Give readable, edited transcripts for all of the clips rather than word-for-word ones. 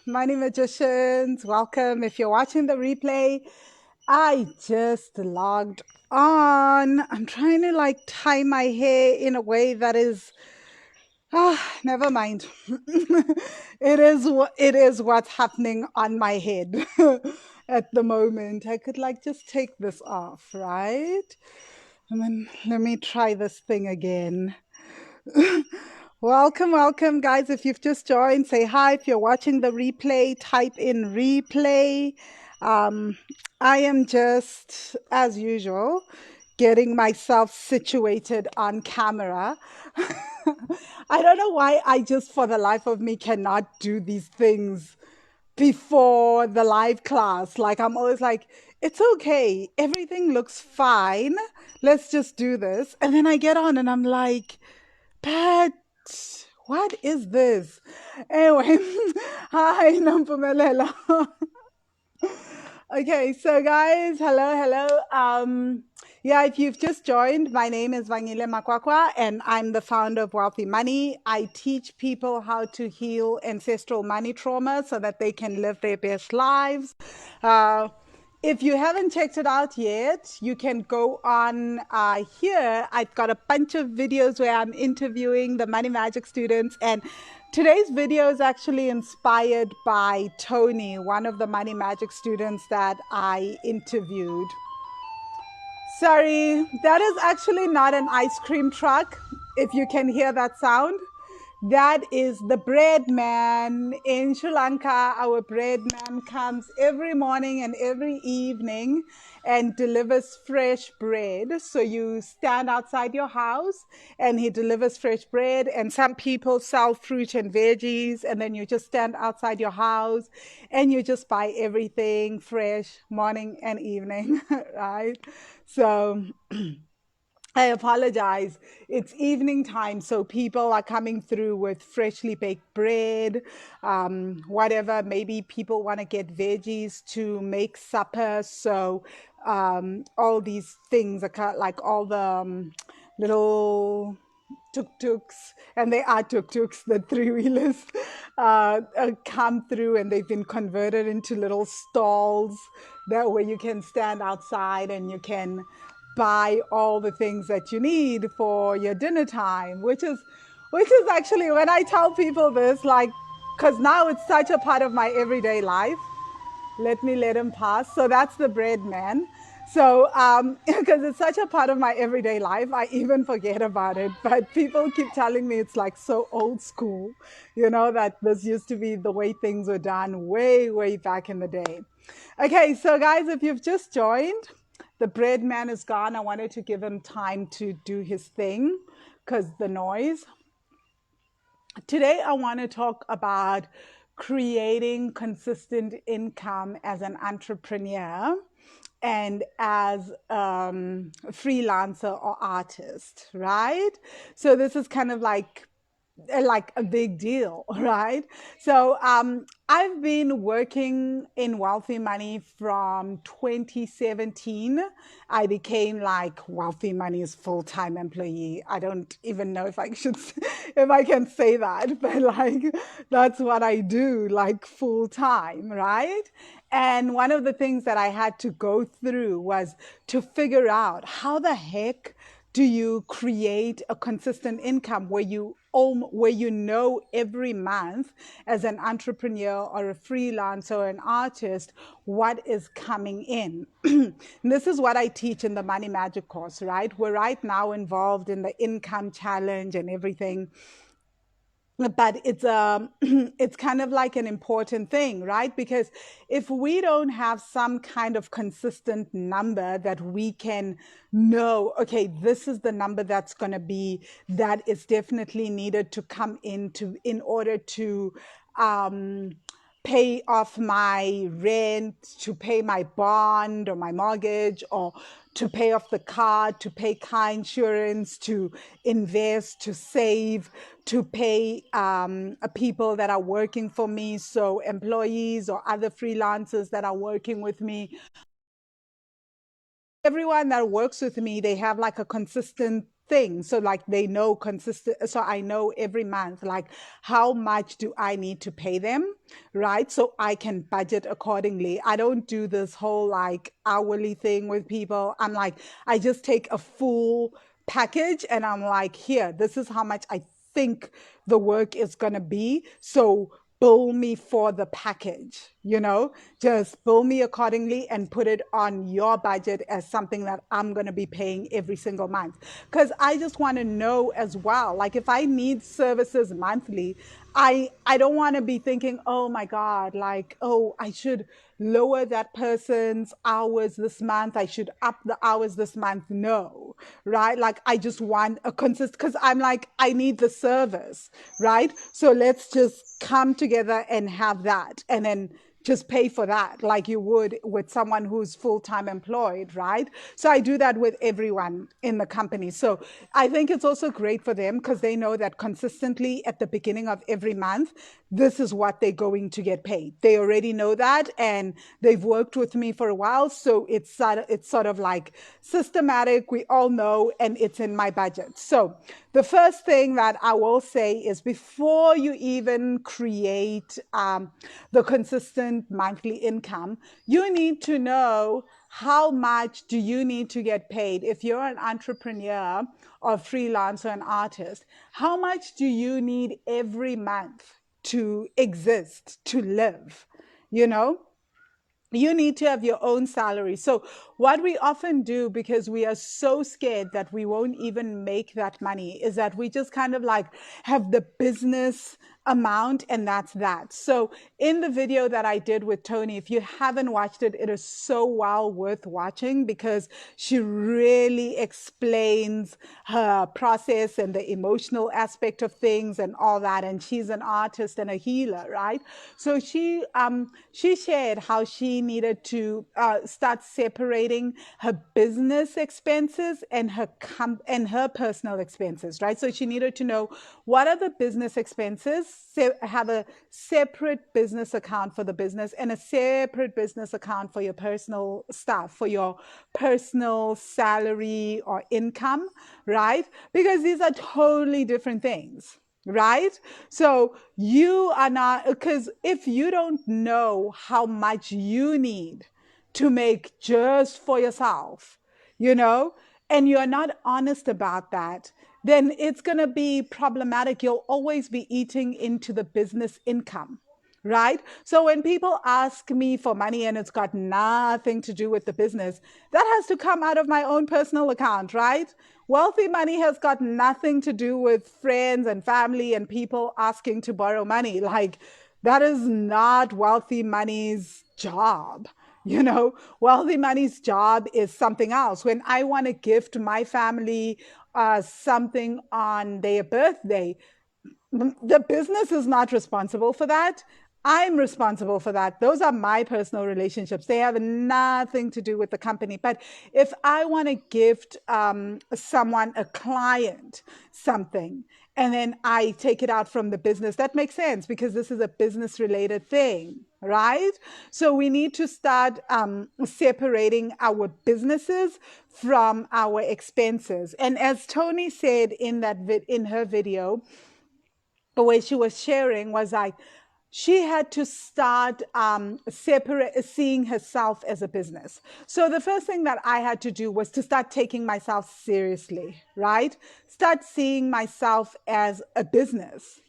money magicians. Welcome. If you're watching the replay, I just logged on. I'm trying to like tie my hair in a way that is never mind. It is what's happening on my head at the moment. I could like just take this off, right? And then let me try this thing again. Welcome, welcome, guys. If you've just joined, say hi. If you're watching the replay, type in replay. Um, I am just, as usual, getting myself situated on camera. I don't know why I just, for the life of me, cannot do these things before the live class. Like, I'm always like, it's okay. Everything looks fine. Let's just do this. And then I get on and I'm like, but what is this? Anyway, hi, Nampumelela. Okay, so guys, hello, hello. Yeah, if you've just joined, my name is Vangile Makwakwa, and I'm the founder of Wealthy Money. I teach people how to heal ancestral money trauma so that they can live their best lives. Uh, if you haven't checked it out yet, you can go on here. I've got a bunch of videos where I'm interviewing the Money Magic students, and today's video is actually inspired by Tony, one of the Money Magic students that I interviewed. Sorry, that is actually not an ice cream truck, if you can hear that sound. That is the bread man in Sri Lanka. Our bread man comes every morning and every evening and delivers fresh bread. So you stand outside your house and he delivers fresh bread. And some people sell fruit and veggies, and then you just stand outside your house and you just buy everything fresh morning and evening, right? So I apologize. It's evening time, so people are coming through with freshly baked bread, whatever. Maybe people want to get veggies to make supper. So all these things are like all the little tuk-tuks, and they are tuk-tuks, the three-wheelers, come through, and they've been converted into little stalls that where you can stand outside and you can buy all the things that you need for your dinner time, which is actually when I tell people this, like, because now it's such a part of my everyday life. Let me let him pass. So that's the bread man. So, because it's such a part of my everyday life, I even forget about it. But people keep telling me it's like so old school, that this used to be the way things were done way, way back in the day. Okay, so guys, if you've just joined, the bread man is gone. I wanted to give him time to do his thing because the noise. Today, I want to talk about creating consistent income as an entrepreneur and as a freelancer or artist, right? So this is kind of like a big deal, right? So I've been working in Wealthy Money from 2017. I became like Wealthy Money's full-time employee. I don't even know if I should, if I can say that, but like that's what I do, like full time, right? And one of the things that I had to go through was to figure out how the heck do you create a consistent income where you know every month as an entrepreneur or a freelancer or an artist what is coming in. This is what I teach in the Money Magic course, right? We're right now involved in the income challenge and everything, but it's it's kind of like an important thing, right? Because if we don't have some kind of consistent number that we can know, okay, this is the number that's going to be, that is definitely needed to come into in order to um pay off my rent, to pay my bond or my mortgage, or to pay off the car, to pay car insurance, to invest, to save, to pay people that are working for me, so employees or other freelancers that are working with me. Everyone that works with me, they have like a consistent thing, so like they know consistent, so I know every month like how much do I need to pay them, right? So I can budget accordingly. I don't do this whole like hourly thing with people. I'm like, I just take a full package and I'm like, here, this is how much I think the work is going to be, so bill me for the package, just bill me accordingly and put it on your budget as something that I'm going to be paying every single month. Because I just want to know as well, like if I need services monthly, I don't want to be thinking, oh my God, like, oh, I should lower that person's hours this month, I should up the hours this month. No, right? Like I just want a consistent, because I'm like, I need the service, right? So let's just come together and have that, and then just pay for that like you would with someone who's full-time employed, right? So I do that with everyone in the company. So I think it's also great for them because they know that consistently at the beginning of every month, this is what they're going to get paid. They already know that, and they've worked with me for a while, so it's sort of like systematic. We all know, and it's in my budget. So the first thing that I will say is, before you even create the consistent monthly income, you need to know how much do you need to get paid. If you're an entrepreneur or freelancer, an artist, how much do you need every month to exist, to live? You know, you need to have your own salary. So, what we often do, because we are so scared that we won't even make that money, is that we just kind of like have the business amount and that's that. So, in the video that I did with Tony, if you haven't watched it, it is so well worth watching because she really explains her process and the emotional aspect of things and all that. And she's an artist and a healer, right? So she shared how she needed to start separating her business expenses and her personal expenses, right? So she needed to know, what are the business expenses, have a separate business account for the business and a separate business account for your personal stuff, for your personal salary or income, right? Because these are totally different things, right? So you are not, because if you don't know how much you need to make just for yourself, you know, and you're not honest about that, then it's going to be problematic. You'll always be eating into the business income, right? So when people ask me for money and it's got nothing to do with the business, that has to come out of my own personal account, right? Wealthy money has got nothing to do with friends and family and people asking to borrow money. Like, that is not wealthy money's job. Wealthy money's job is something else. When I want to gift my family something on their birthday, the business is not responsible for that. I'm responsible for that. Those are my personal relationships. They have nothing to do with the company. But if I want to gift someone, a client, something, and then I take it out from the business, that makes sense because this is a business related thing, right? So we need to start separating our businesses from our expenses. And as Tony said in her video, the way she was sharing was like, she had to start seeing herself as a business. So the first thing that I had to do was to start taking myself seriously, right? Start seeing myself as a business,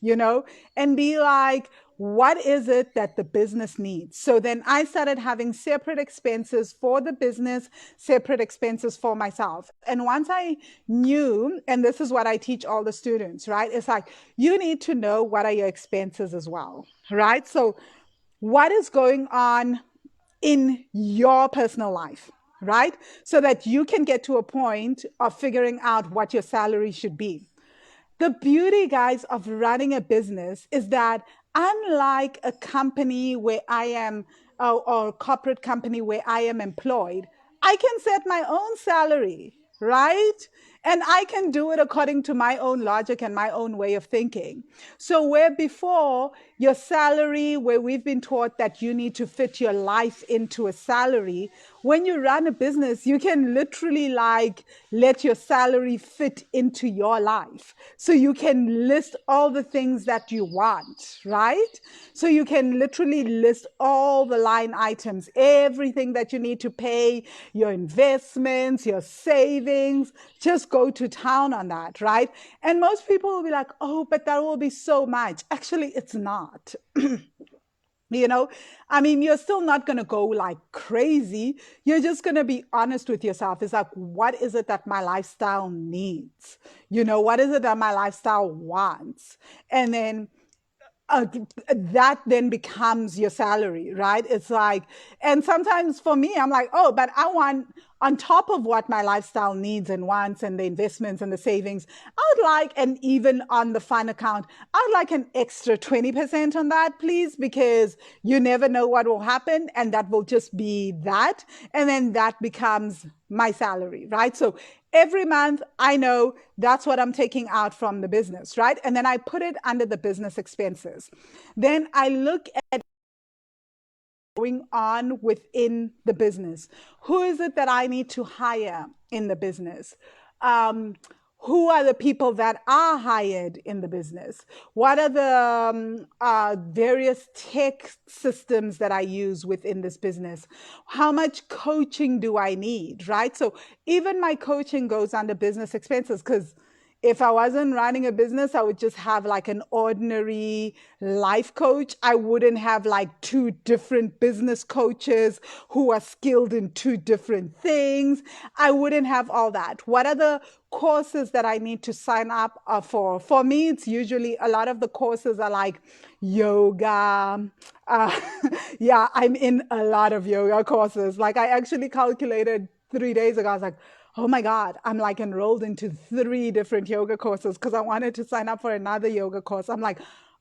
and be like, what is it that the business needs? So then I started having separate expenses for the business, separate expenses for myself. And once I knew, and this is what I teach all the students, right? It's like, you need to know what are your expenses as well, right? So what is going on in your personal life, right? So that you can get to a point of figuring out what your salary should be. The beauty, guys, of running a business is that, unlike a company where I am, or a corporate company where I am employed, I can set my own salary, right? And I can do it according to my own logic and my own way of thinking. So, where before your salary, where we've been taught that you need to fit your life into a salary, when you run a business, you can literally like let your salary fit into your life. So you can list all the things that you want, right? So you can literally list all the line items, everything that you need to pay, your investments, your savings, just go to town on that, right? And most people will be like, oh, but that will be so much. Actually, it's not. You know, I mean, you're still not going to go like crazy. You're just going to be honest with yourself. It's like, what is it that my lifestyle needs? You know, what is it that my lifestyle wants? And then uh, that then becomes your salary, right? It's like, and sometimes for me, I'm like, oh, but I want, on top of what my lifestyle needs and wants and the investments and the savings, I would like, and even on the fun account, I'd like an extra 20% on that, please, because you never know what will happen. And that will just be that. And then that becomes my salary, right? So every month, I know that's what I'm taking out from the business, right? And then I put it under the business expenses. Then I look at going on within the business. Who is it that I need to hire in the business? Um, who are the people that are hired in the business? What are the various tech systems that I use within this business? How much coaching do I need, right? So even my coaching goes under business expenses because if I wasn't running a business, I would just have like an ordinary life coach. I wouldn't have like two different business coaches who are skilled in two different things. I wouldn't have all that. What are the courses that I need to sign up for? For me, it's usually a lot of the courses are like yoga. Uh, yeah, I'm in a lot of yoga courses. Like I actually calculated 3 days ago, I was like, oh my God, I'm like enrolled into 3 different yoga courses because I wanted to sign up for another yoga course. I'm like,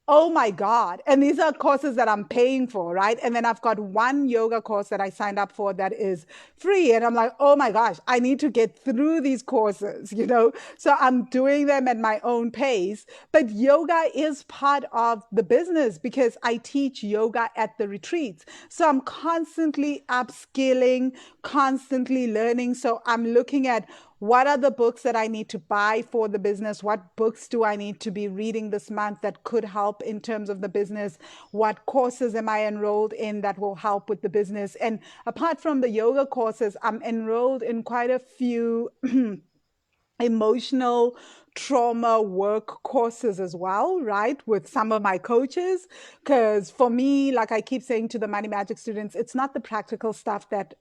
oh my God. And these are courses that I'm paying for, right? And then I've got one yoga course that I signed up for that is free. And I'm like, oh my gosh, I need to get through these courses, you know? So I'm doing them at my own pace. But yoga is part of the business because I teach yoga at the retreats. So I'm constantly upskilling, constantly learning. So I'm looking at what are the books that I need to buy for the business? What books do I need to be reading this month that could help in terms of the business? What courses am I enrolled in that will help with the business? And apart from the yoga courses, I'm enrolled in quite a few emotional trauma work courses as well, right? With some of my coaches. Because for me, like I keep saying to the Money Magic students, it's not the practical stuff that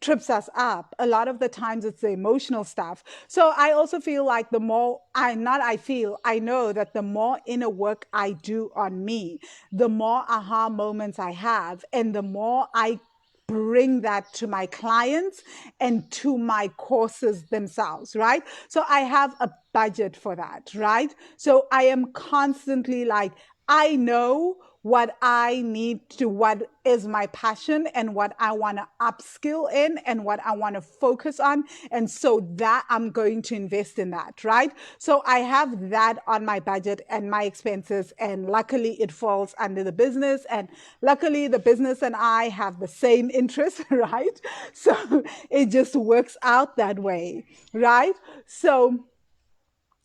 trips us up. A lot of the times it's the emotional stuff. So I also feel like the more I know that the more inner work I do on me, the more aha moments I have, and the more I bring that to my clients and to my courses themselves, right? So I have a budget for that, right? So I am constantly like, I know what I need to, what is my passion and what I want to upskill in and what I want to focus on. And so that I'm going to invest in that, right? So I have that on my budget and my expenses. And luckily it falls under the business. And luckily the business and I have the same interest, right? So it just works out that way, right? So,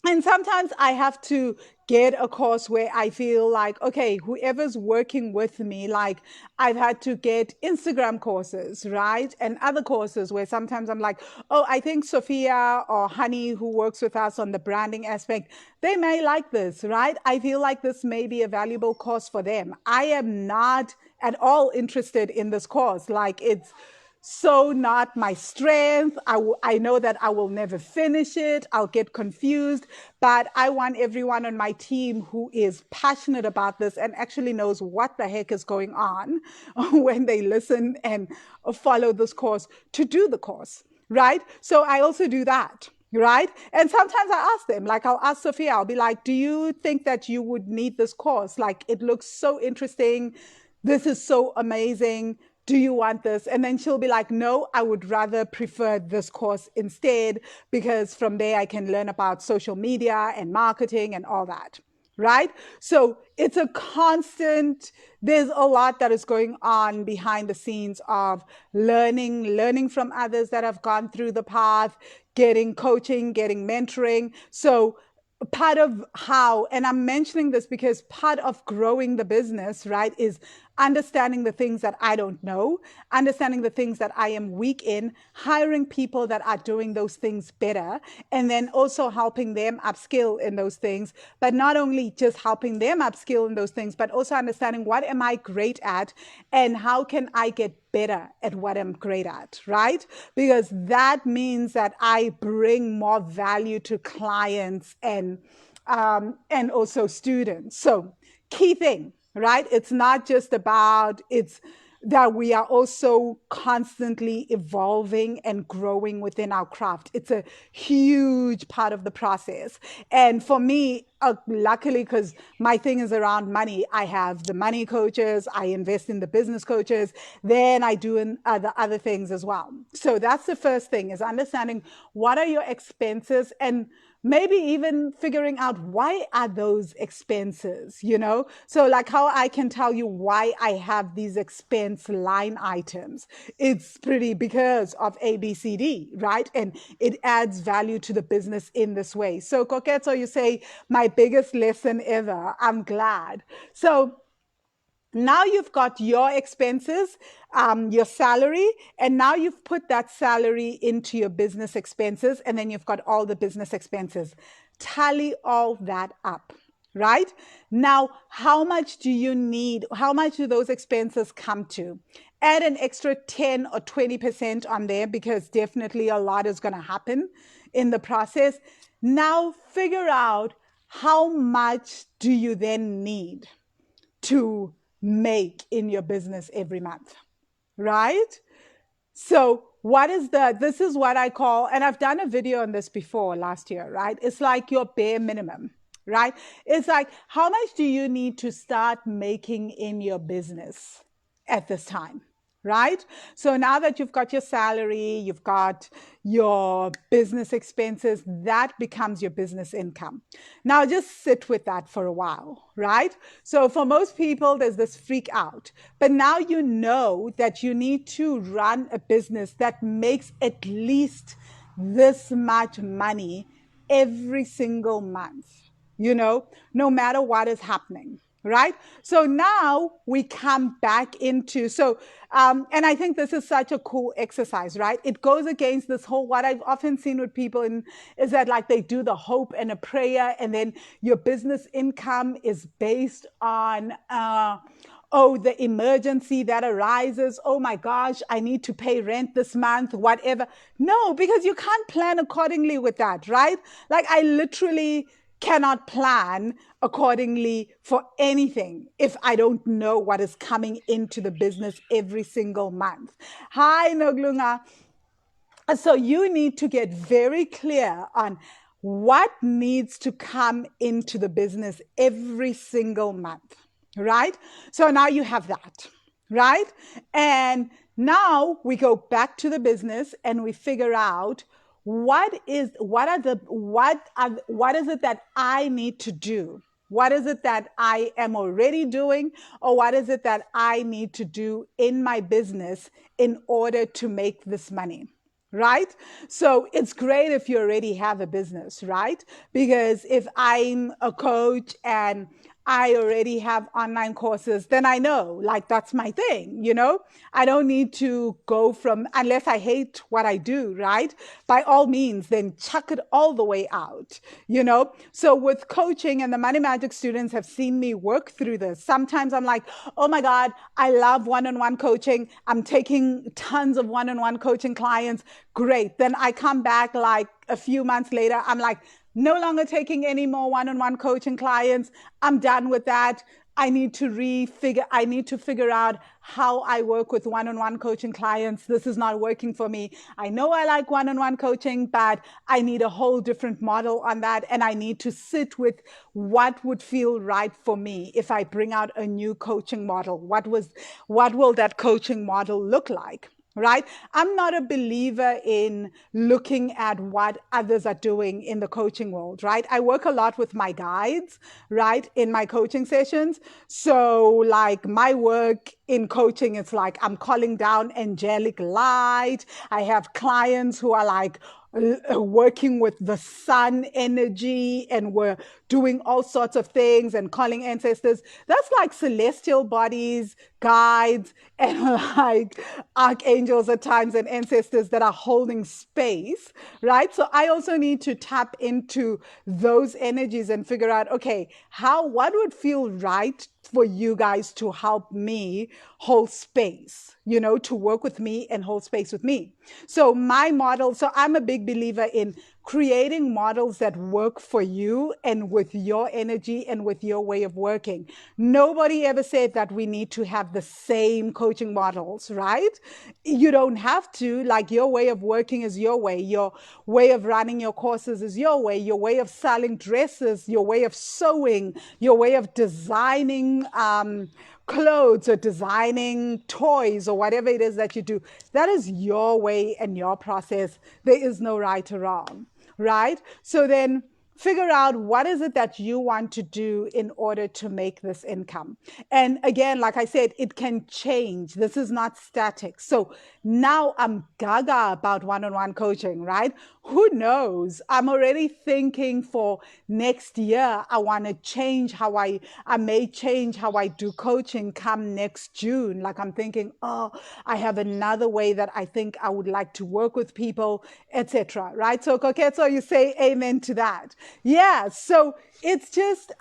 and sometimes I have to get a course where I feel like, okay, whoever's working with me, like I've had to get Instagram courses, right? And other courses where sometimes I'm like, oh, I think Sophia or Honey, who works with us on the branding aspect, they may like this, right? I feel like this may be a valuable course for them. I am not at all interested in this course. Like it's, so not my strength. I know that I will never finish it. I'll get confused, but I want everyone on my team who is passionate about this and actually knows what the heck is going on when they listen and follow this course to do the course, right? So I also do that. Right. And sometimes I ask them, like I'll ask Sophia, I'll be like, do you think that you would need this course? Like it looks so interesting. This is so amazing. do you want this? And then she'll be like, no, I would rather prefer this course instead, because from there I can learn about social media and marketing and all that. Right? So it's a constant, there's a lot that is going on behind the scenes of learning from others that have gone through the path, getting coaching, getting mentoring. So part of how, and I'm mentioning this because part of growing the business, right, is understanding the things that I don't know, understanding the things that I am weak in, hiring people that are doing those things better, and then also helping them upskill in those things. But not only just helping them upskill in those things, but also understanding what am I great at and how can I get better at what I'm great at, right? Because that means that I bring more value to clients and also students. So key thing, right? It's not just about, it's that we are also constantly evolving and growing within our craft. It's a huge part of the process. And for me, luckily, because my thing is around money, I have the money coaches, I invest in the business coaches, then I do in other things as well. So that's the first thing, is understanding what are your expenses, and maybe even figuring out why are those expenses, so like how I can tell you why I have these expense line items. It's pretty because of ABCD, right? And it adds value to the business in this way. So Koketso, you say my biggest lesson ever. I'm glad. So now you've got your expenses, your salary, and now you've put that salary into your business expenses, and then you've got all the business expenses. Tally all that up, right? Now, how much do you need? How much do those expenses come to? Add an extra 10 or 20% on there, because definitely a lot is going to happen in the process. Now, figure out how much do you then need to make in your business every month, right? So this is what I call, and I've done a video on this before last year, right? It's like your bare minimum, right? It's like, how much do you need to start making in your business at this time? Right? So now that you've got your salary, you've got your business expenses, that becomes your business income. Now just sit with that for a while, right? So for most people, there's this freak out. But now you know that you need to run a business that makes at least this much money every single month, no matter what is happening. Right? So now we come back into, and I think this is such a cool exercise, right? It goes against this whole, what I've often seen with people is that like they do the hope and a prayer, and then your business income is based on, the emergency that arises. Oh my gosh, I need to pay rent this month, whatever. No, because you can't plan accordingly with that, right? Like I literally cannot plan accordingly for anything if I don't know what is coming into the business every single month. Hi, Noglunga. So you need to get very clear on what needs to come into the business every single month, right? So now you have that, right? And now we go back to the business and we figure out what is it that I need to do? What is it that I am already doing, or what is it that I need to do in my business in order to make this money? Right? So it's great if you already have a business, right? Because if I'm a coach and I already have online courses, then I know, like, that's my thing, I don't need to go from, unless I hate what I do, right? By all means, then chuck it all the way out, So with coaching, and the Money Magic students have seen me work through this. Sometimes I'm like, oh my God, I love one-on-one coaching. I'm taking tons of one-on-one coaching clients. Great. Then I come back like a few months later, I'm like, no longer taking any more one-on-one coaching clients. I'm done with that. I need to figure out how I work with one-on-one coaching clients. This is not working for me. I know I like one-on-one coaching, but I need a whole different model on that. And I need to sit with what would feel right for me if I bring out a new coaching model. What will that coaching model look like? Right? I'm not a believer in looking at what others are doing in the coaching world, right? I work a lot with my guides, right, in my coaching sessions. So, like, my work in coaching, it's like I'm calling down angelic light. I have clients who are like, working with the sun energy, and we're doing all sorts of things and calling ancestors. That's like celestial bodies, guides, and like archangels at times, and ancestors that are holding space, right? So I also need to tap into those energies and figure out, okay, what would feel right for you guys to help me hold space, to work with me and hold space with me. So I'm a big believer in creating models that work for you and with your energy and with your way of working. Nobody ever said that we need to have the same coaching models, right? You don't have to. Like, your way of working is your way of running your courses is your way of selling dresses, your way of sewing, your way of designing clothes or designing toys or whatever it is that you do. That is your way and your process. There is no right or wrong, right? So then figure out what is it that you want to do in order to make this income. And again, like I said, it can change. This is not static. So now I'm gaga about one-on-one coaching, right? Who knows? I'm already thinking for next year. I want to change I may change how I do coaching come next June. Like, I'm thinking, oh, I have another way that I think I would like to work with people, etc. Right? So, Koketso, you say amen to that. Yeah. So it's just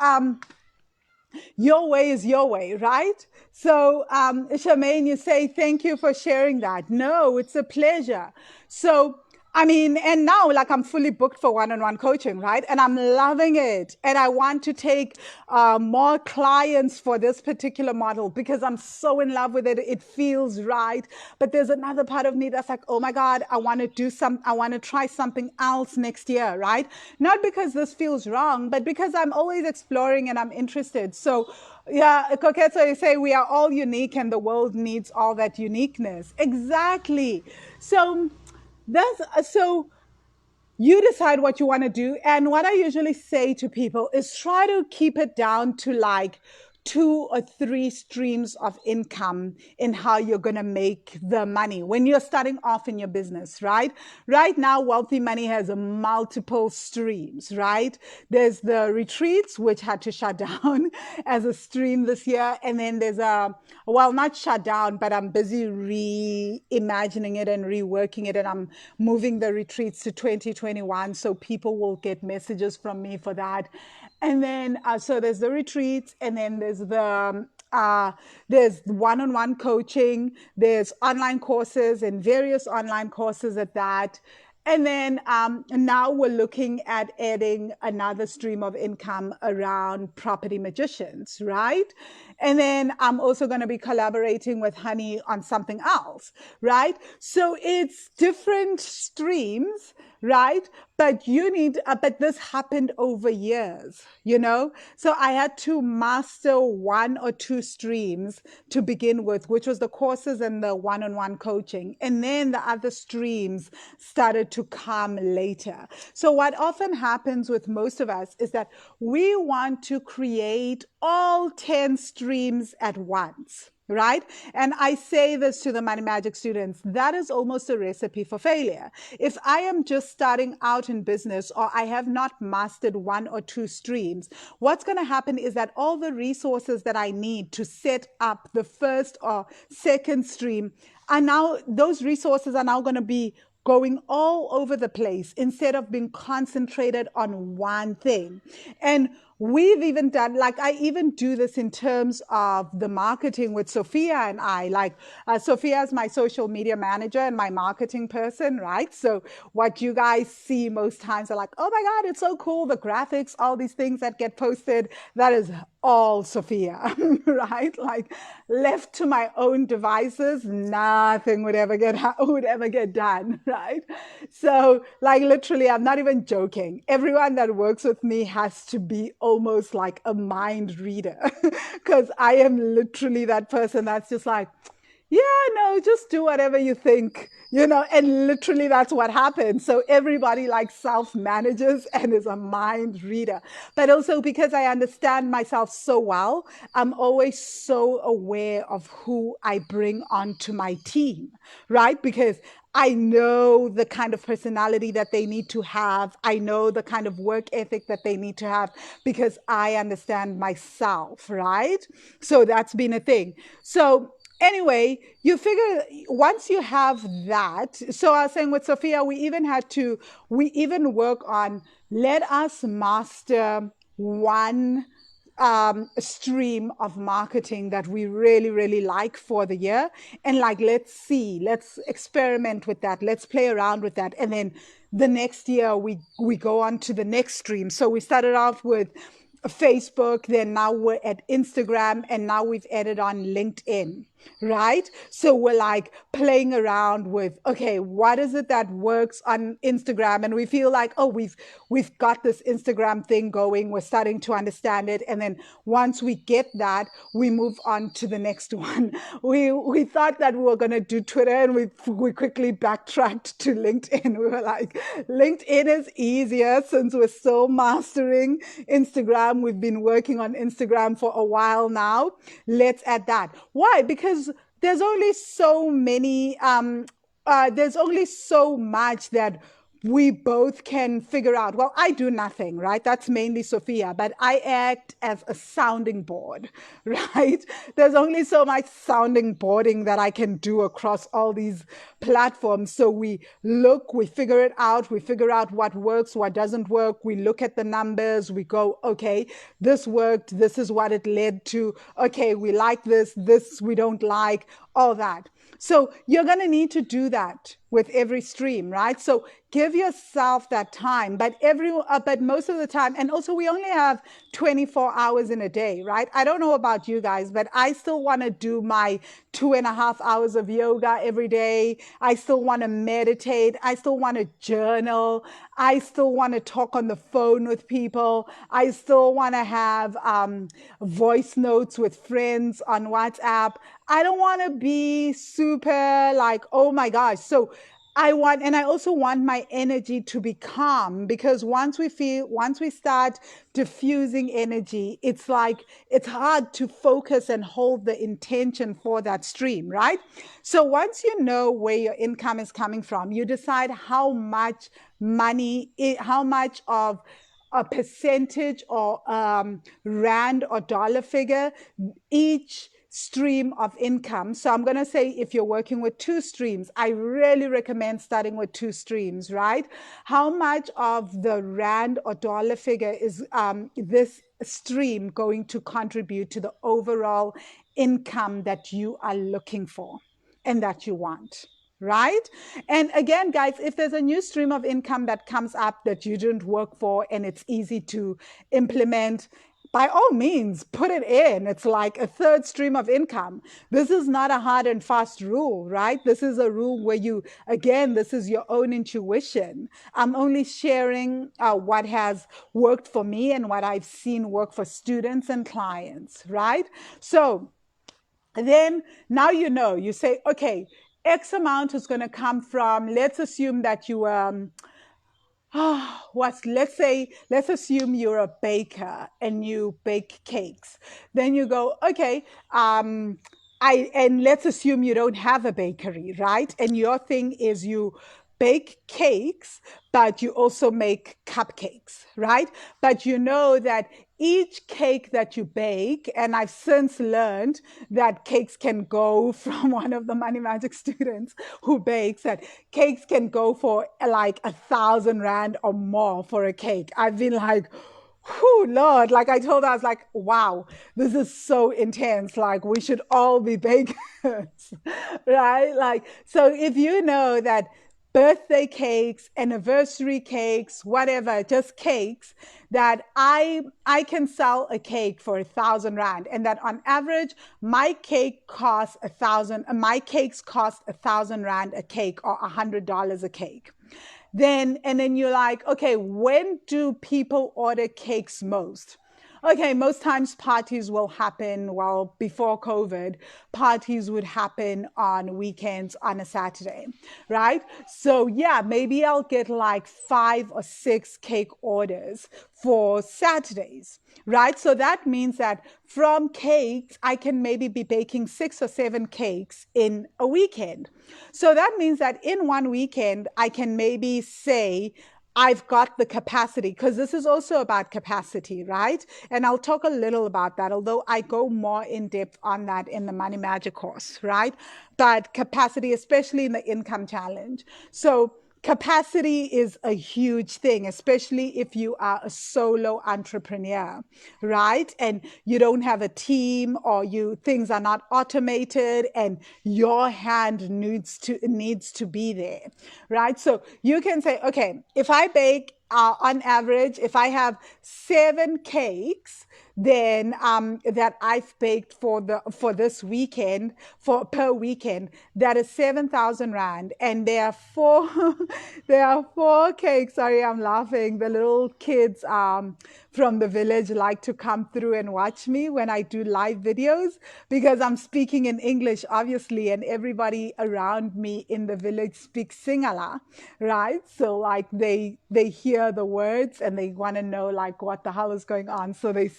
your way is your way, right? So, Charmaine, you say, thank you for sharing that. No, it's a pleasure. So, I mean, and now, like, I'm fully booked for one-on-one coaching, right? And I'm loving it. And I want to take more clients for this particular model because I'm so in love with it. It feels right. But there's another part of me that's like, oh my God, I want to try something else next year, right? Not because this feels wrong, but because I'm always exploring and I'm interested. So, yeah, Koketso, you say we are all unique and the world needs all that uniqueness. Exactly. So, so you decide what you want to do. And what I usually say to people is try to keep it down to like 2 or 3 streams of income in how you're going to make the money when you're starting off in your business, right? Right now, Wealthy Money has multiple streams, right? There's the retreats, which had to shut down as a stream this year. And then there's well, not shut down, but I'm busy reimagining it and reworking it. And I'm moving the retreats to 2021. So people will get messages from me for that. And then, so there's the retreats, and then there's one-on-one coaching, there's online courses and various online courses at that. And then now we're looking at adding another stream of income around property magicians, right? And then I'm also going to be collaborating with Honey on something else, right? So it's different streams, right? But this happened over years, So I had to master 1 or 2 streams to begin with, which was the courses and the one-on-one coaching. And then the other streams started to come later. So what often happens with most of us is that we want to create all 10 streams at once. Right? And I say this to the Money Magic students, that is almost a recipe for failure. If I am just starting out in business or I have not mastered 1 or 2 streams, what's going to happen is that all the resources that I need to set up the first or second stream those resources are now going to be going all over the place instead of being concentrated on one thing. And we've even done, like, I even do this in terms of the marketing with Sophia and I. Like, Sophia is my social media manager and my marketing person, right? So what you guys see most times are like, oh my God, it's so cool, the graphics, all these things that get posted. That is all Sophia, right? Like left to my own devices, nothing would ever get done, right? So like literally, I'm not even joking. Everyone that works with me has to be almost like a mind reader because I am literally that person that's just like, yeah, no, just do whatever you think, and literally that's what happens. So everybody like self manages and is a mind reader. But also because I understand myself so well, I'm always so aware of who I bring onto my team, right? Because I know the kind of personality that they need to have. I know the kind of work ethic that they need to have because I understand myself, right? So that's been a thing. So anyway, you figure once you have that. So I was saying with Sophia, we even work on let us master one stream of marketing that we really, really like for the year. And like, let's experiment with that. Let's play around with that. And then the next year we go on to the next stream. So we started off with Facebook, then now we're at Instagram, and now we've added on LinkedIn, right? So we're like playing around with, okay, what is it that works on Instagram? And we feel like, oh, we've got this Instagram thing going. We're starting to understand it. And then once we get that, we move on to the next one. We thought that we were gonna do Twitter, and we quickly backtracked to LinkedIn. We were like, LinkedIn is easier since we're still mastering Instagram. We've been working on Instagram for a while now. Let's add that. Why? Because there's only so much that we both can figure out. Well, I do nothing, right? That's mainly Sophia, but I act as a sounding board, right? There's only so much sounding boarding that I can do across all these platforms. So we figure it out, we figure out what works, what doesn't work. We look at the numbers, we go, okay, this worked, this is what it led to. Okay, we like this we don't like, all that. So you're going to need to do that with every stream, right? So give yourself that time, but most of the time, and also we only have 24 hours in a day, right? I don't know about you guys, but I still want to do my 2.5 hours of yoga every day. I still want to meditate. I still want to journal. I still want to talk on the phone with people. I still want to have voice notes with friends on WhatsApp. I don't want to be super like, oh my gosh. So and I also want my energy to be calm, because once we start diffusing energy, it's like, it's hard to focus and hold the intention for that stream, right? So once you know where your income is coming from, you decide how much how much of a percentage or rand or dollar figure each stream of income. So I'm going to say, if you're working with two streams, I really recommend starting with two streams, right? How much of the rand or dollar figure is this stream going to contribute to the overall income that you are looking for and that you want? Right? And again, guys, if there's a new stream of income that comes up that you didn't work for and it's easy to implement, by all means, put it in. It's like a third stream of income. This is not a hard and fast rule, right? This is a rule where this is your own intuition. I'm only sharing what has worked for me and what I've seen work for students and clients, right? So then now you say, okay, X amount is going to come from, let's assume that you let's assume you're a baker and you bake cakes. Then you go, okay, and let's assume you don't have a bakery, right? And your thing is you bake cakes, but you also make cupcakes, right? But you know that each cake that you bake, and I've since learned that cakes can go from one of the Money Magic students who bakes, that cakes can go for like 1,000 rand or more for a cake. I've been like, whew, Lord, like I told her, I was like, wow, this is so intense. Like we should all be bakers, right? Like, so if you know that birthday cakes, anniversary cakes, whatever, just cakes that I can sell a cake for 1,000 rand, and that on average my cake costs 1,000. My cakes cost 1,000 rand a cake, or $100 a cake. And then you're like, okay, when do people order cakes most? Okay, most times parties will happen, well, before COVID, parties would happen on weekends on a Saturday, right? So, yeah, maybe I'll get like 5 or 6 cake orders for Saturdays, right? So that means that from cakes, I can maybe be baking 6 or 7 cakes in a weekend. So that means that in one weekend, I can maybe say, I've got the capacity, because this is also about capacity, right? And I'll talk a little about that, although I go more in depth on that in the Money Magic course, right? But capacity, especially in the income challenge. So capacity is a huge thing, especially if you are a solo entrepreneur, right? And you don't have a team, or things are not automated, and your hand needs to be there, right? So you can say, okay, if I bake on average, if I have 7 cakes, then that I've baked for this weekend, for per weekend, that is 7,000 rand, and there are four there are 4 cakes. Sorry, I'm laughing. The little kids from the village like to come through and watch me when I do live videos, because I'm speaking in English, obviously, and everybody around me in the village speaks Singala, right? So like they hear the words and they want to know like what the hell is going on. So they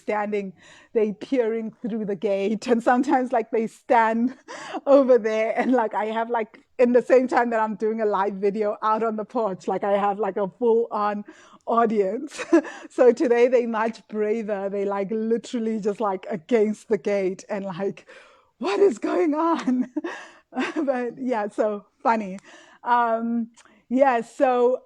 peering through the gate, and sometimes like they stand over there, and like I have like, in the same time that I'm doing a live video out on the porch, like I have like a full on audience. So today they much braver. They like literally just like against the gate and like, what is going on? But yeah, so funny. Um, yeah, so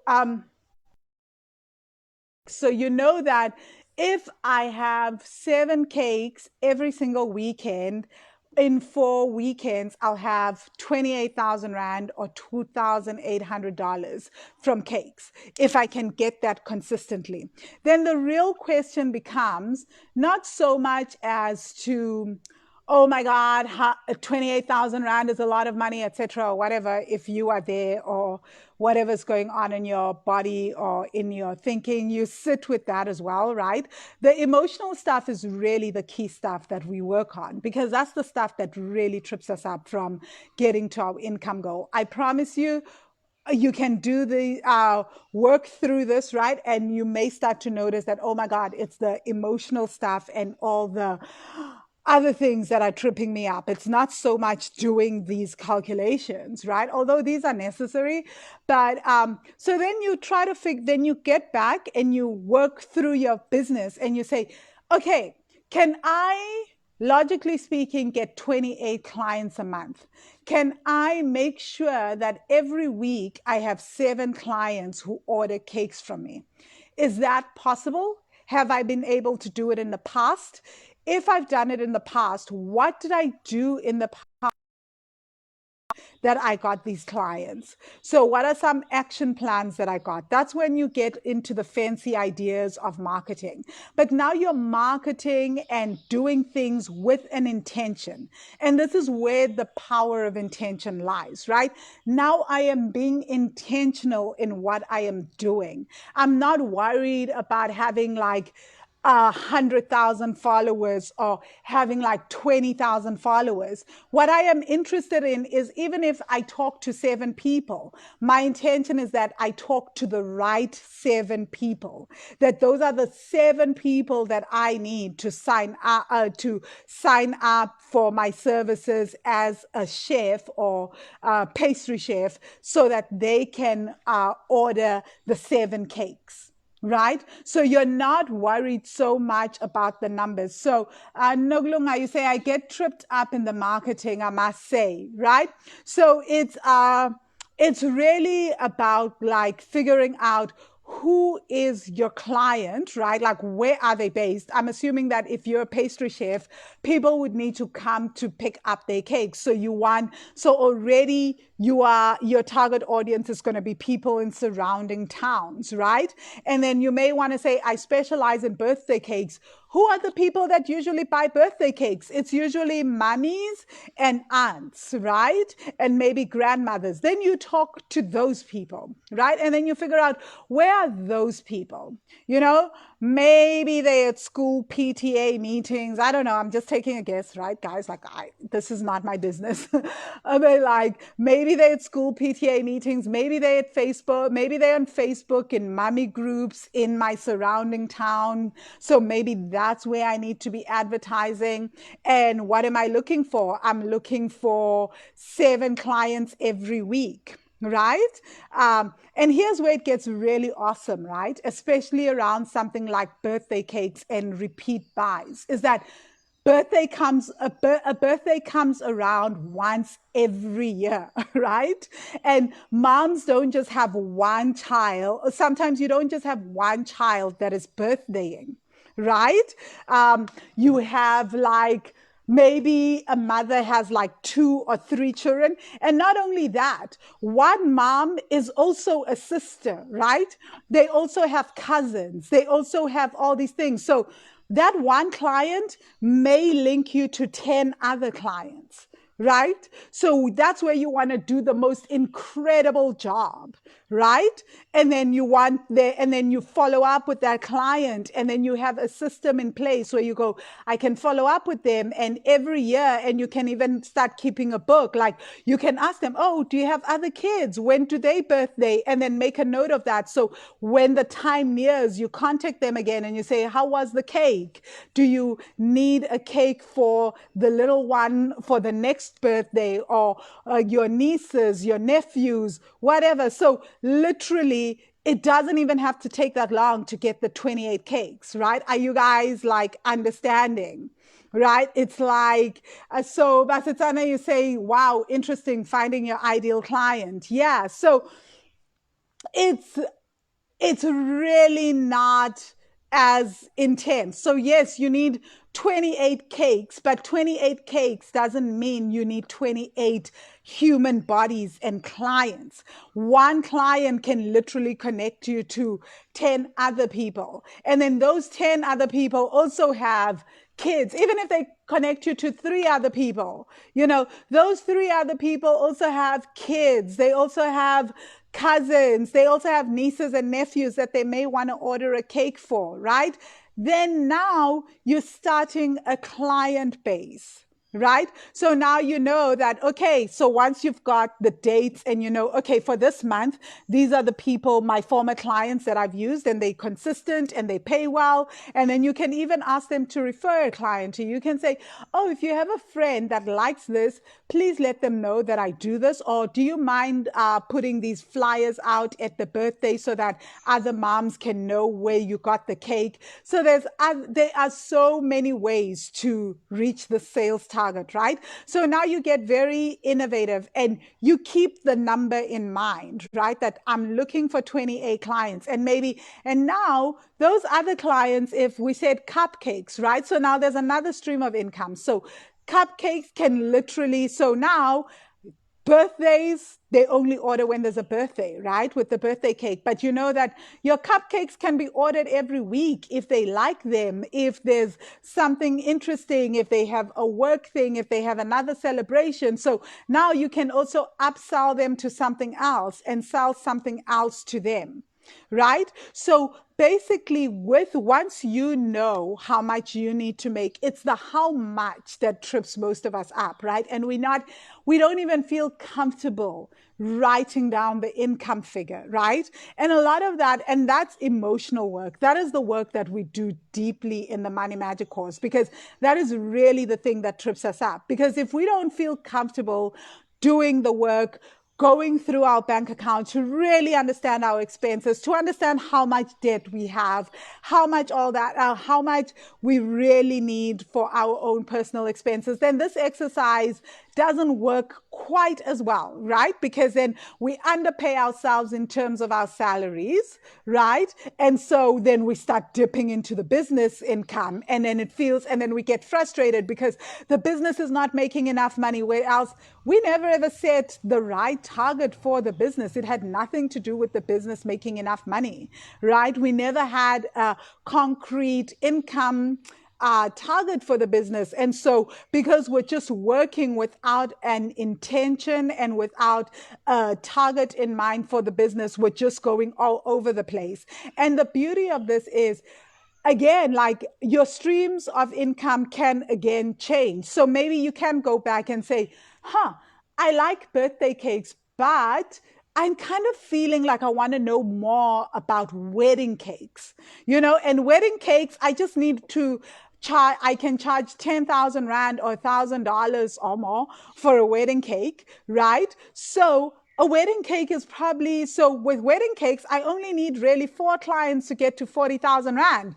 you know that if I have 7 cakes every single weekend, in 4 weekends, I'll have 28,000 Rand or $2,800 from cakes, if I can get that consistently. Then the real question becomes not so much as to, oh my God, 28,000 Rand is a lot of money, etc., or whatever, if you are there, or whatever's going on in your body or in your thinking, you sit with that as well, right? The emotional stuff is really the key stuff that we work on, because that's the stuff that really trips us up from getting to our income goal. I promise you can do the work through this, right? And you may start to notice that, oh my God, it's the emotional stuff and all the other things that are tripping me up. It's not so much doing these calculations, right? Although these are necessary. But so then you try to then you get back and you work through your business and you say, okay, can I, logically speaking, get 28 clients a month? Can I make sure that every week I have 7 clients who order cakes from me? Is that possible? Have I been able to do it in the past? If I've done it in the past, what did I do in the past that I got these clients? So, what are some action plans that I got? That's when you get into the fancy ideas of marketing. But now you're marketing and doing things with an intention. And this is where the power of intention lies, right? Now I am being intentional in what I am doing. I'm not worried about having like 100,000 followers or having like 20,000 followers. What I am interested in is, even if I talk to 7 people, my intention is that I talk to the right 7 people, that those are the 7 people that I need to sign up for my services as a chef or pastry chef, so that they can order the 7 cakes, right? So you're not worried so much about the numbers. So Noglunga, you say, I get tripped up in the marketing, I must say, right? So it's really about like figuring out who is your client, right? Like, where are they based? I'm assuming that if you're a pastry chef, people would need to come to pick up their cakes. So already your target audience is going to be people in surrounding towns, right? And then you may want to say, I specialize in birthday cakes. Who are the people that usually buy birthday cakes? It's usually mummies and aunts, right? And maybe grandmothers. Then you talk to those people, right? And then you figure out, where are those people? You know, maybe they're at school PTA meetings. I don't know. I'm just taking a guess, right, guys? Like, this is not my business. I mean, like, maybe they're at school PTA meetings. Maybe they're at Facebook. Maybe they're on Facebook in mommy groups in my surrounding town. So maybe that's where I need to be advertising. And what am I looking for? I'm looking for 7 clients every week, right? And here's where it gets really awesome, right? Especially around something like birthday cakes and repeat buys, is that a birthday comes around once every year, right? And moms don't just have one child. Sometimes you don't just have one child that is birthdaying, right? You have like, maybe a mother has like 2 or 3 children. And not only that, one mom is also a sister, right? They also have cousins. They also have all these things. So that one client may link you to 10 other clients, right? So that's where you want to do the most incredible job, right? And then you follow up with that client, and then you have a system in place where you go, I can follow up with them, and every year, and you can even start keeping a book. Like, you can ask them, oh, do you have other kids? When do they birthday? And then make a note of that. So when the time nears, you contact them again and you say, how was the cake? Do you need a cake for the little one for the next birthday, or your nieces, your nephews, whatever? So literally, it doesn't even have to take that long to get the 28 cakes, right? Are you guys like understanding? Right? It's like, so Basitana, you say, wow, interesting, finding your ideal client. Yeah. So it's it's really not as intense. So yes, you need 28 cakes, but 28 cakes doesn't mean you need 28 human bodies and clients. One client can literally connect you to 10 other people. And then those 10 other people also have kids. Even if they connect you to 3 other people, those 3 other people also have kids. They also have cousins. They also have nieces and nephews that they may want to order a cake for, right? Then now you're starting a client base, right? So now you know that, okay, so once you've got the dates and okay, for this month, these are the people, my former clients that I've used, and they're consistent and they pay well. And then you can even ask them to refer a client to you. You can say, oh, if you have a friend that likes this, please let them know that I do this. Or do you mind putting these flyers out at the birthday so that other moms can know where you got the cake? So there are so many ways to reach the sales target, right? So now you get very innovative and you keep the number in mind, right? That I'm looking for 28 clients, and now those other clients, if we said cupcakes, right? So now there's another stream of income. So cupcakes can literally, so now birthdays, they only order when there's a birthday, right? With the birthday cake. But you know that your cupcakes can be ordered every week if they like them, if there's something interesting, if they have a work thing, if they have another celebration. So now you can also upsell them to something else and sell something else to them, right? So basically, once you know how much you need to make, it's the how much that trips most of us up, right? And we don't even feel comfortable writing down the income figure, right? And a lot of that, and that's emotional work. That is the work that we do deeply in the Money Magic course, because that is really the thing that trips us up. Because if we don't feel comfortable doing the work, going through our bank account to really understand our expenses, to understand how much debt we have, how much all that, how much we really need for our own personal expenses, then this exercise doesn't work quite as well, right? Because then we underpay ourselves in terms of our salaries, right? And so then we start dipping into the business income, and then it feels, and then we get frustrated because the business is not making enough money. Whereas we never ever set the right target for the business. It had nothing to do with the business making enough money, right? We never had a concrete income target for the business. And so, because we're just working without an intention and without a target in mind for the business, we're just going all over the place. And the beauty of this is, again, like your streams of income can again change. So maybe you can go back and say, I like birthday cakes, but I'm kind of feeling like I want to know more about wedding cakes, and wedding cakes, I just need to charge, I can charge 10,000 Rand or $1,000 or more for a wedding cake, right? So a wedding cake is probably, so with wedding cakes, I only need really 4 clients to get to 40,000 Rand.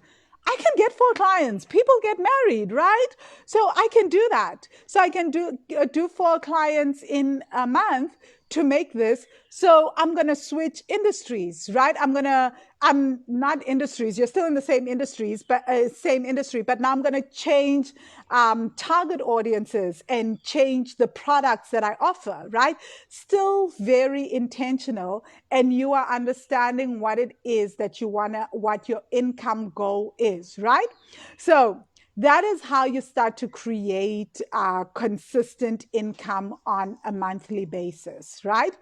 I can get 4 clients. People get married, right? So I can do that. So I can do 4 clients in a month to make this. So I'm going to switch industries, right? I'm not industries. You're still in the same industries, but same industry. But now I'm going to change target audiences and change the products that I offer, right? Still very intentional, and you are understanding what it is that you wanna, what your income goal is, right? So that is how you start to create consistent income on a monthly basis, right?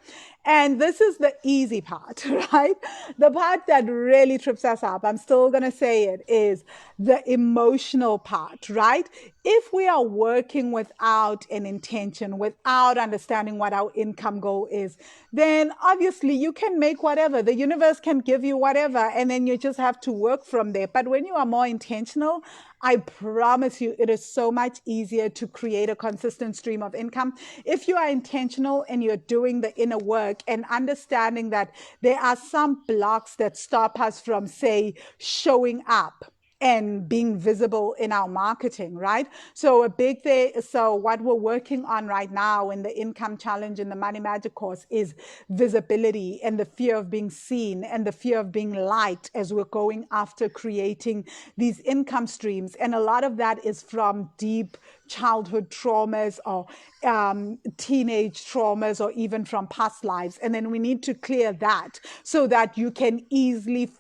And this is the easy part, right? The part that really trips us up, I'm still going to say it, is the emotional part, right? If we are working without an intention, without understanding what our income goal is, then obviously you can make whatever. The universe can give you whatever, and then you just have to work from there. But when you are more intentional, I promise you, it is so much easier to create a consistent stream of income if you are intentional and you're doing the inner work and understanding that there are some blocks that stop us from, say, showing up and being visible in our marketing, right? So a big thing, so what we're working on right now in the income challenge in the Money Magic course is visibility and the fear of being seen and the fear of being liked as we're going after creating these income streams. And a lot of that is from deep childhood traumas or teenage traumas or even from past lives. And then we need to clear that so that you can easily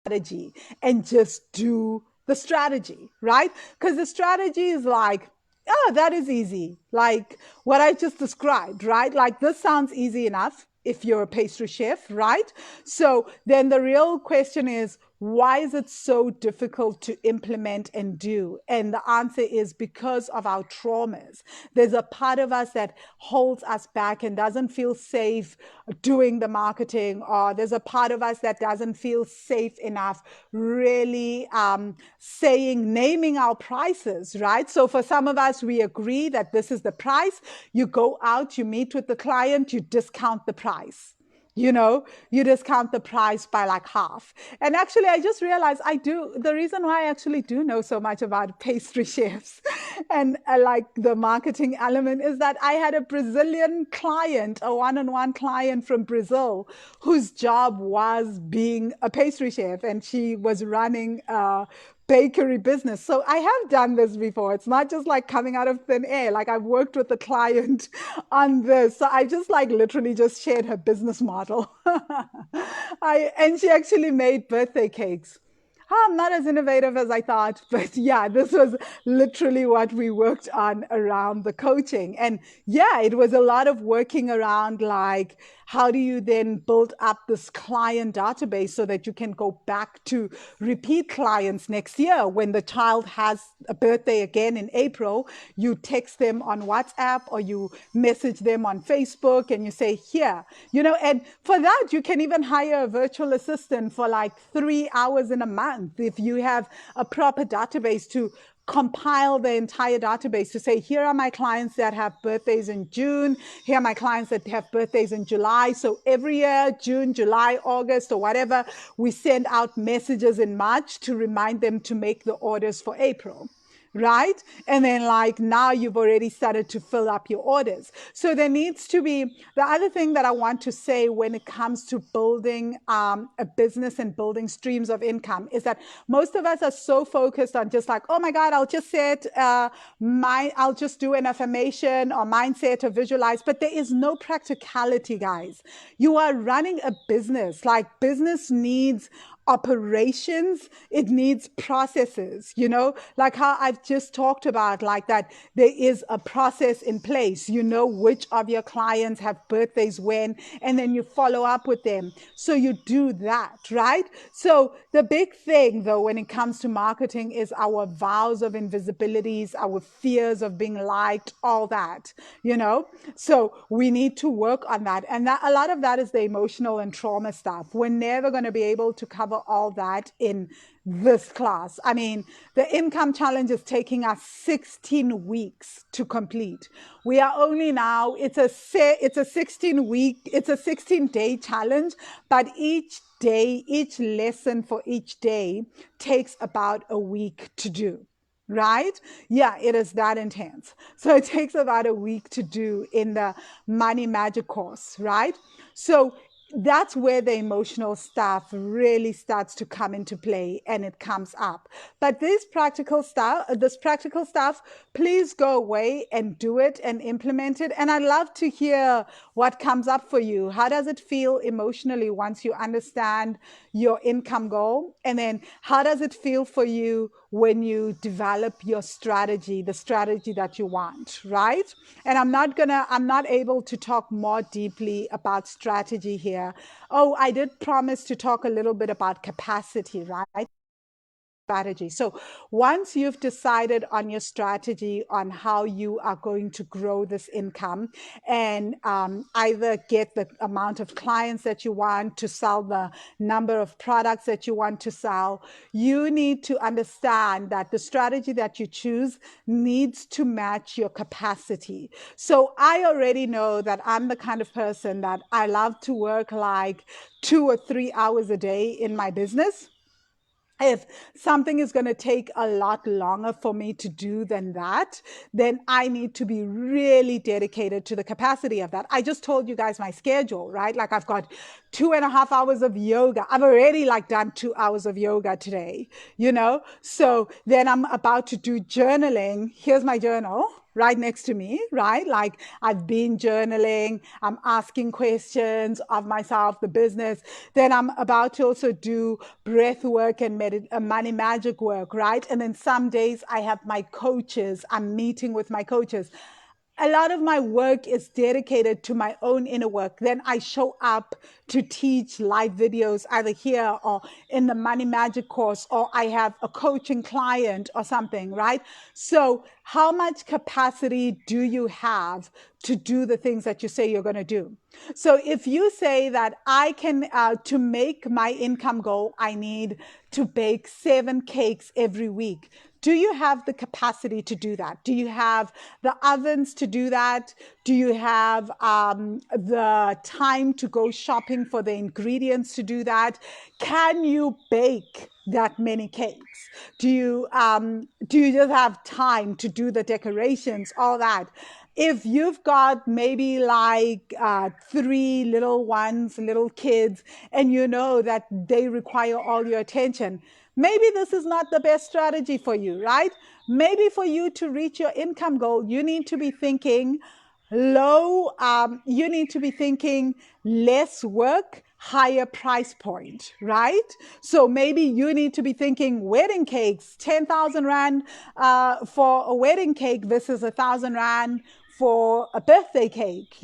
strategy and just do the strategy, right? Because the strategy is like, oh, that is easy. Like what I just described, right? Like this sounds easy enough if you're a pastry chef, right? So then the real question is, why is it so difficult to implement and do? And the answer is because of our traumas. There's a part of us that holds us back and doesn't feel safe doing the marketing, or there's a part of us that doesn't feel safe enough really naming our prices, right? So for some of us, we agree that this is the price. You go out, you meet with the client, you discount the price. You discount the price by like half. And actually, I just realized the reason why I actually do know so much about pastry chefs and like the marketing element is that I had a Brazilian client, a one-on-one client from Brazil, whose job was being a pastry chef, and she was running bakery business. So I have done this before. It's not just like coming out of thin air. Like I've worked with the client on this. So I just like literally just shared her business model. And she actually made birthday cakes. I'm not as innovative as I thought, but yeah, this was literally what we worked on around the coaching. And yeah, it was a lot of working around like, how do you then build up this client database so that you can go back to repeat clients next year when the child has a birthday again in April? You text them on WhatsApp or you message them on Facebook and you say, here, and for that, you can even hire a virtual assistant for like 3 hours in a month if you have a proper database to compile the entire database to say, here are my clients that have birthdays in June. Here are my clients that have birthdays in July. So every year, June, July, August, or whatever, we send out messages in March to remind them to make the orders for April. Right? And then, like, now you've already started to fill up your orders. So there needs to be the other thing that I want to say when it comes to building a business and building streams of income is that most of us are so focused on just like, oh my God, I'll just set I'll just do an affirmation or mindset or visualize. But there is no practicality, guys. You are running a business. Like, business needs operations, it needs processes, like how I've just talked about, like that there is a process in place. You know which of your clients have birthdays when, and then you follow up with them. So you do that, right? So the big thing though when it comes to marketing is our vows of invisibilities, our fears of being liked, all that, so we need to work on that. And that a lot of that is the emotional and trauma stuff. We're never going to be able to cover all that in this class. I mean, the income challenge is taking us 16 weeks to complete. We are only now, it's a 16-day challenge, but each day, each lesson for each day takes about a week to do. Right? Yeah, it is that intense. So it takes about a week to do in the money magic course, right? So that's where the emotional stuff really starts to come into play and it comes up. But this practical stuff, please go away and do it and implement it. And I'd love to hear what comes up for you. How does it feel emotionally once you understand your income goal? And then how does it feel for you when you develop your strategy, the strategy that you want, right? And I'm not able to talk more deeply about strategy here. Oh, I did promise to talk a little bit about capacity, right? Strategy. So once you've decided on your strategy on how you are going to grow this income and either get the amount of clients that you want to sell, the number of products that you want to sell, you need to understand that the strategy that you choose needs to match your capacity. So I already know that I'm the kind of person that I love to work like 2 or 3 hours a day in my business. If something is going to take a lot longer for me to do than that, then I need to be really dedicated to the capacity of that. I just told you guys my schedule, right? Like I've got 2.5 hours of yoga. I've already like done 2 hours of yoga today, So then I'm about to do journaling. Here's my journal right next to me, right? Like I've been journaling, I'm asking questions of myself, the business. Then I'm about to also do breath work and money magic work, right? And then some days I have my coaches, I'm meeting with my coaches. A lot of my work is dedicated to my own inner work. Then I show up to teach live videos either here or in the Money Magic course, or I have a coaching client or something, right? So how much capacity do you have to do the things that you say you're going to do? So if you say that I can, to make my income goal, I need to bake 7 cakes every week. Do you have the capacity to do that? Do you have the ovens to do that? Do you have the time to go shopping for the ingredients to do that? Can you bake that many cakes? Do you just have time to do the decorations, all that? If you've got maybe like 3 little ones, little kids, and you know that they require all your attention, maybe this is not the best strategy for you, right? Maybe for you to reach your income goal, you need to be thinking you need to be thinking less work, higher price point, right? So maybe you need to be thinking wedding cakes, 10,000 Rand for a wedding cake versus 1,000 Rand for a birthday cake,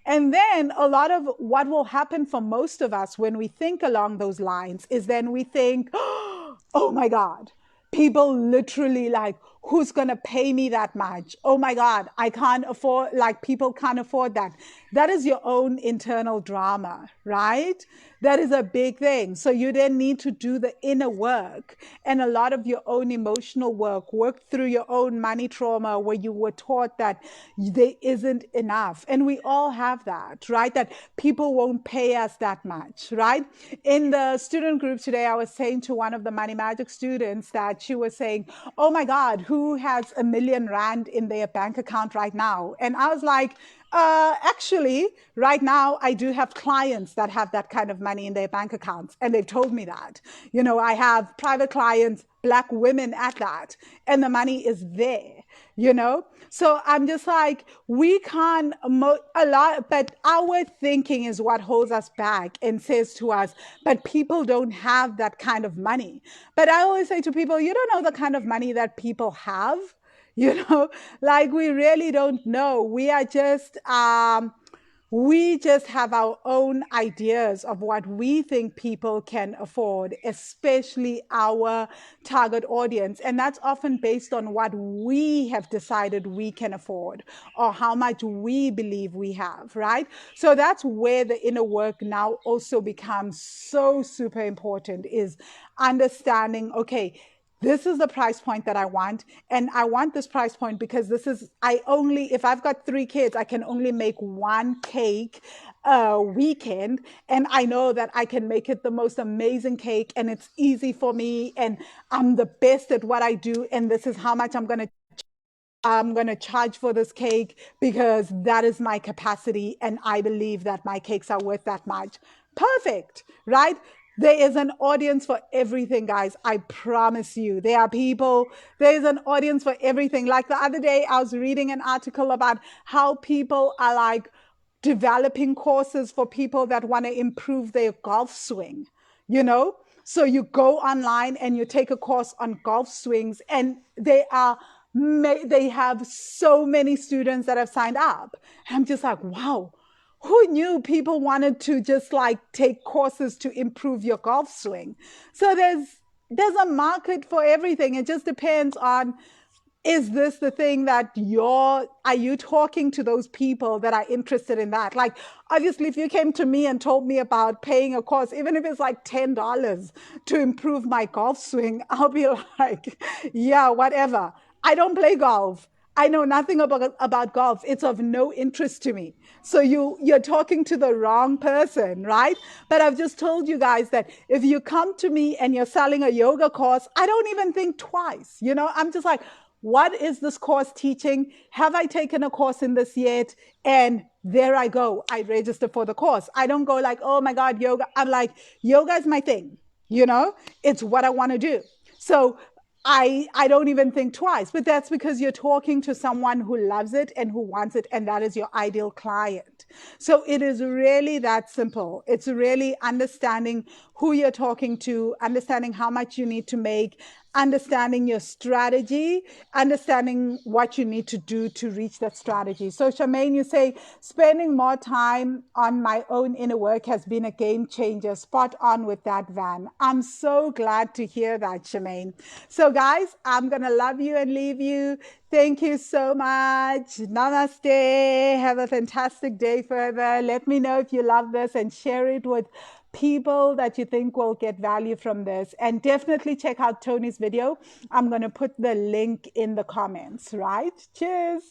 And then a lot of what will happen for most of us when we think along those lines is then we think, oh my God, people literally like, who's going to pay me that much? Oh my God, I can't afford, like people can't afford that. That is your own internal drama, right? That is a big thing. So you then need to do the inner work and a lot of your own emotional work through your own money trauma where you were taught that there isn't enough. And we all have that, right? That people won't pay us that much, right? In the student group today, I was saying to one of the Money Magic students that she was saying, oh my God, who has R1 million in their bank account right now? And I was like, actually, right now, I do have clients that have that kind of money in their bank accounts, and they've told me that. You know, I have private clients, Black women at that, and the money is there, you know? So I'm just like, we can't, a lot, but our thinking is what holds us back and says to us, but people don't have that kind of money. But I always say to people, you don't know the kind of money that people have. You know, like we really don't know. We just have our own ideas of what we think people can afford, especially our target audience. And that's often based on what we have decided we can afford or how much we believe we have, right? So that's where the inner work now also becomes so super important, is understanding, okay, this is the price point that I want. And I want this price point because this is, I only, if I've got 3 kids, I can only make one cake a weekend. And I know that I can make it the most amazing cake and it's easy for me. And I'm the best at what I do. And this is how much I'm going to charge for this cake because that is my capacity. And I believe that my cakes are worth that much. Perfect, right? There is an audience for everything, guys. I promise you. There is an audience for everything. Like the other day, I was reading an article about how people are like developing courses for people that want to improve their golf swing, you know? So you go online and you take a course on golf swings, and they have so many students that have signed up. I'm just like, wow, who knew people wanted to just like take courses to improve your golf swing? So there's a market for everything. It just depends on, is this the thing that are you talking to those people that are interested in that? Like, obviously, if you came to me and told me about paying a course, even if it's like $10 to improve my golf swing, I'll be like, yeah, whatever. I don't play golf. I know nothing about golf. It's of no interest to me. So you're talking to the wrong person, right? But I've just told you guys that if you come to me and you're selling a yoga course, I don't even think twice. You know, I'm just like, what is this course teaching? Have I taken a course in this yet? And there I go. I register for the course. I don't go like, oh my God, yoga. I'm like, yoga is my thing. You know, it's what I want to do. So I don't even think twice, but that's because you're talking to someone who loves it and who wants it, and that is your ideal client. So it is really that simple. It's really understanding who you're talking to, understanding how much you need to make, understanding your strategy, understanding what you need to do to reach that strategy. So Charmaine, you say spending more time on my own inner work has been a game changer. Spot on with that, Van. I'm so glad to hear that, Charmaine. So guys, I'm going to love you and leave you. Thank you so much. Namaste. Have a fantastic day further. Let me know if you love this and share it with people that you think will get value from this. And definitely check out Tony's video. I'm going to put the link in the comments, right? Cheers.